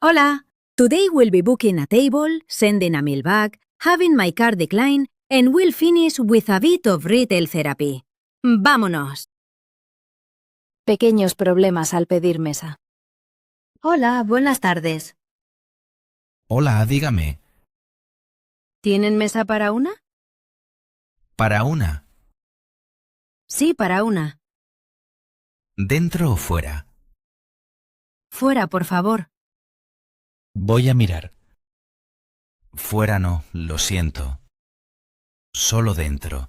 Hola. Today we'll be booking a table, sending a meal back, having my card decline, and we'll finish with a bit of retail therapy. ¡Vámonos! Pequeños problemas al pedir mesa. Hola, buenas tardes. Hola, dígame. ¿Tienen mesa para una? ¿Para una? Sí, para una. ¿Dentro o fuera? Fuera, por favor. Voy a mirar. Fuera no, lo siento. Solo dentro.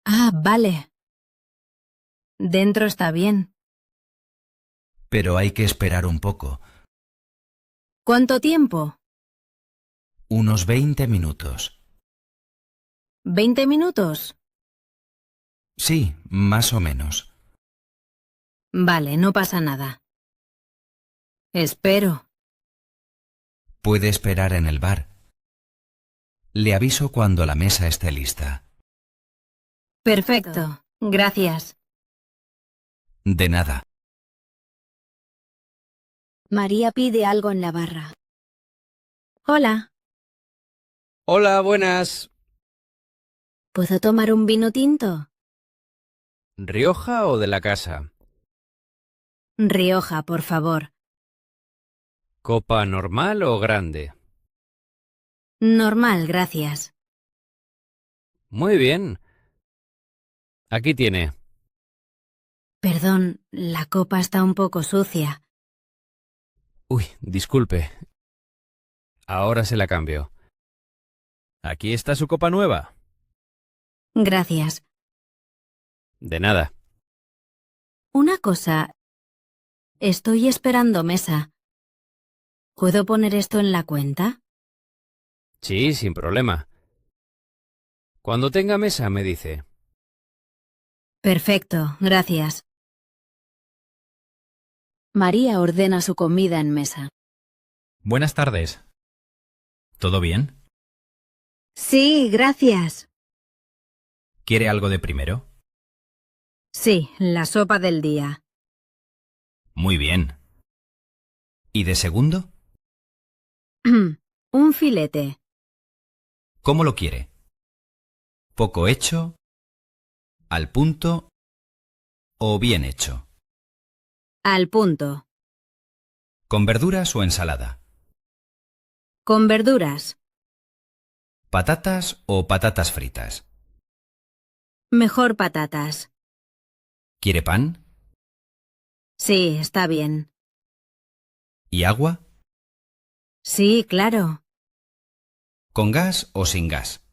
Ah, vale. Dentro está bien. Pero hay que esperar un poco. ¿Cuánto tiempo? Unos 20 minutos. ¿20 minutos? Sí, más o menos. Vale, no pasa nada. Espero. Puede esperar en el bar. Le aviso cuando la mesa esté lista. Perfecto. Gracias. De nada. María pide algo en la barra. Hola. Hola, buenas. ¿Puedo tomar un vino tinto? ¿Rioja o de la casa? Rioja, por favor. ¿Copa normal o grande? Normal, gracias. Muy bien. Aquí tiene. Perdón, la copa está un poco sucia. Uy, disculpe. Ahora se la cambio. Aquí está su copa nueva. Gracias. De nada. Una cosa. Estoy esperando mesa. ¿Puedo poner esto en la cuenta? Sí, sin problema. Cuando tenga mesa, me dice. Perfecto, gracias. María ordena su comida en mesa. Buenas tardes. ¿Todo bien? Sí, gracias. ¿Quiere algo de primero? Sí, la sopa del día. Muy bien. ¿Y de segundo? Un filete. ¿Cómo lo quiere? ¿Poco hecho? ¿Al punto? ¿O bien hecho? Al punto. ¿Con verduras o ensalada? Con verduras. ¿Patatas o patatas fritas? Mejor patatas. ¿Quiere pan? Sí, está bien. ¿Y agua? Sí, claro. ¿Con gas o sin gas?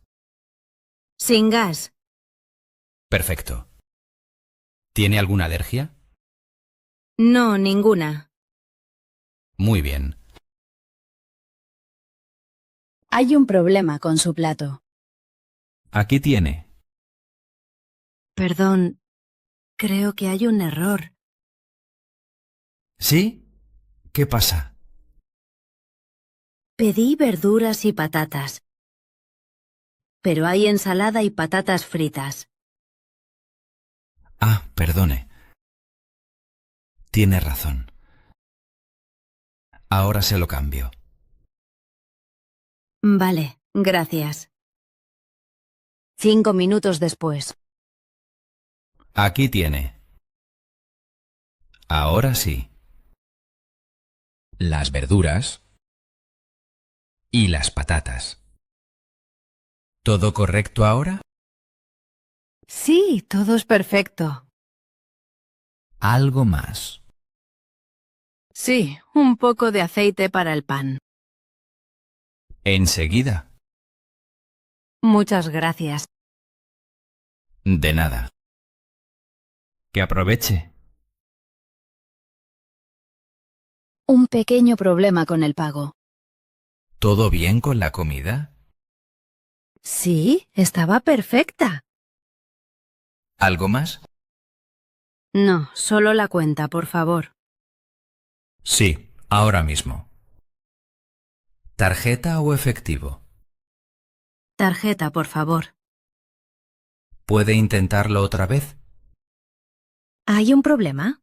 Sin gas. Perfecto. ¿Tiene alguna alergia? No, ninguna. Muy bien. Hay un problema con su plato. Aquí tiene. Perdón. Creo que hay un error. ¿Sí? ¿Qué pasa? Pedí verduras y patatas. Pero hay ensalada y patatas fritas. Ah, perdone. Tiene razón. Ahora se lo cambio. Vale, gracias. 5 minutos después. Aquí tiene. Ahora sí. Las verduras y las patatas. ¿Todo correcto ahora? Sí, todo es perfecto. Algo más. Sí, un poco de aceite para el pan. Enseguida. Muchas gracias. De nada. Que aproveche. Un pequeño problema con el pago. ¿Todo bien con la comida? Sí, estaba perfecta. ¿Algo más? No, solo la cuenta, por favor. Sí, ahora mismo. ¿Tarjeta o efectivo? Tarjeta, por favor. ¿Puede intentarlo otra vez? ¿Hay un problema?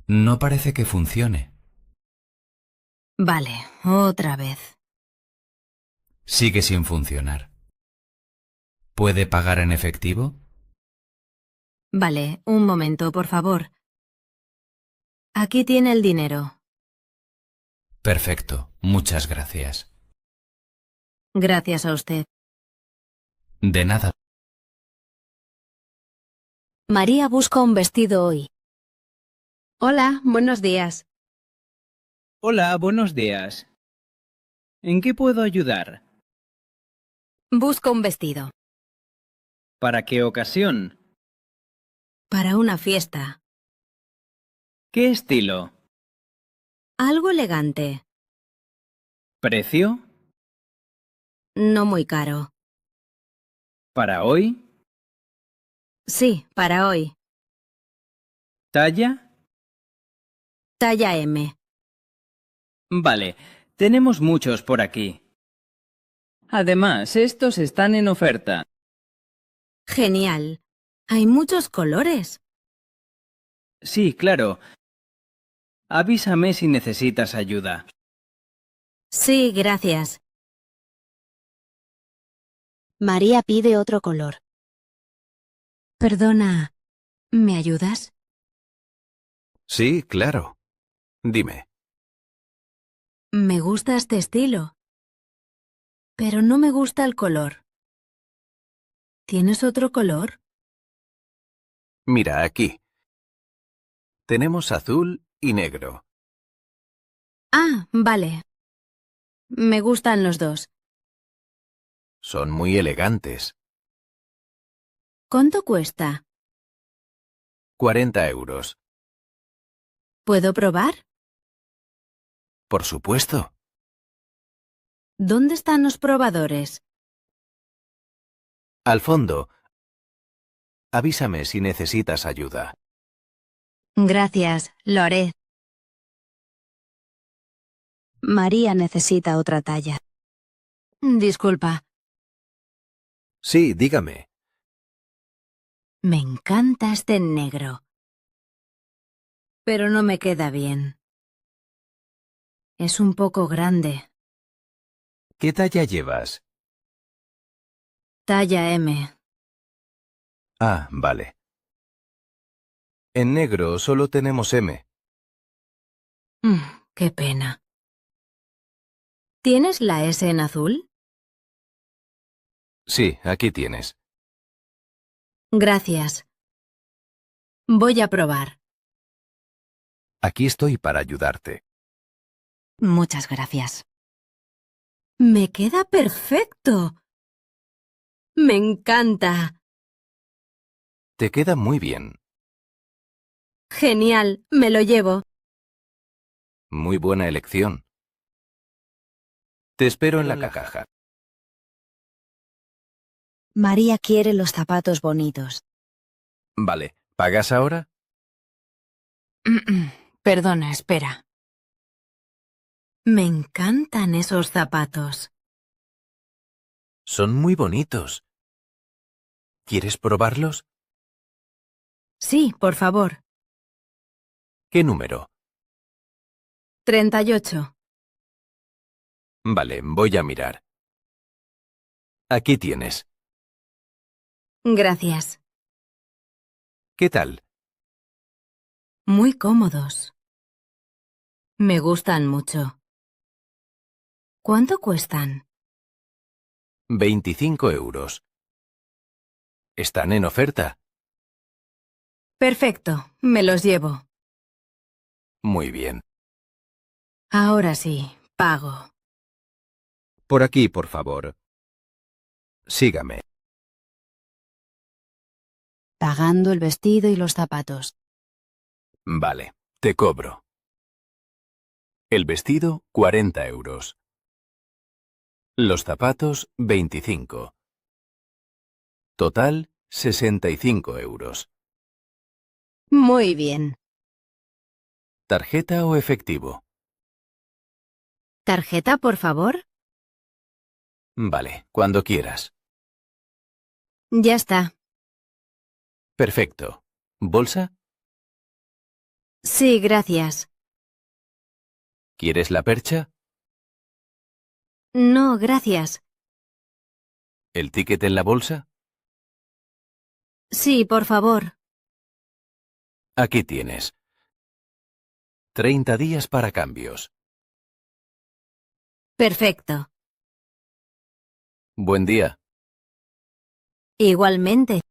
No parece que funcione. Vale, otra vez. Sigue sin funcionar. ¿Puede pagar en efectivo? Vale, un momento, por favor. Aquí tiene el dinero. Perfecto, muchas gracias. Gracias a usted. De nada. María busca un vestido hoy. Hola, buenos días. Hola, buenos días. ¿En qué puedo ayudar? Busco un vestido. ¿Para qué ocasión? Para una fiesta. ¿Qué estilo? Algo elegante. ¿Precio? No muy caro. ¿Para hoy? Sí, para hoy. ¿Talla? Talla M. Vale, tenemos muchos por aquí. Además, estos están en oferta. Genial. Hay muchos colores. Sí, claro. Avísame si necesitas ayuda. Sí, gracias. María pide otro color. Perdona, ¿me ayudas? Sí, claro. Dime. Me gusta este estilo, pero no me gusta el color. ¿Tienes otro color? Mira aquí. Tenemos azul y negro. Ah, vale. Me gustan los dos. Son muy elegantes. ¿Cuánto cuesta? 40 euros. ¿Puedo probar? Por supuesto. ¿Dónde están los probadores? Al fondo. Avísame si necesitas ayuda. Gracias, lo haré. María necesita otra talla. Disculpa, Sí, dígame. me encanta este negro. Pero no me queda bien. Es un poco grande. ¿Qué talla llevas? Talla M. Ah, vale. En negro solo tenemos M. Qué pena. ¿Tienes la S en azul? Sí, aquí tienes. Gracias. Voy a probar. Aquí estoy para ayudarte. Muchas gracias. Me queda perfecto. Me encanta. Te queda muy bien. Genial, me lo llevo. Muy buena elección. Te espero en la caja. María quiere los zapatos bonitos. Vale. ¿Pagas ahora? Perdona, espera. Me encantan esos zapatos. Son muy bonitos. ¿Quieres probarlos? Sí, por favor. ¿Qué número? 38. Vale, voy a mirar. Aquí tienes. Gracias. ¿Qué tal? Muy cómodos. Me gustan mucho. ¿Cuánto cuestan? 25 euros. Están en oferta. Perfecto, me los llevo. Muy bien. Ahora sí, pago. Por aquí, por favor. Sígame. Pagando el vestido y los zapatos. Vale, te cobro. El vestido, 40 euros. Los zapatos, 25. Total, 65 euros. Muy bien. ¿Tarjeta o efectivo? ¿Tarjeta, por favor? Vale, cuando quieras. Ya está. Perfecto. ¿Bolsa? Sí, gracias. ¿Quieres la percha? No, gracias. ¿El ticket en la bolsa? Sí, por favor. Aquí tienes. 30 días para cambios. Perfecto. Buen día. Igualmente.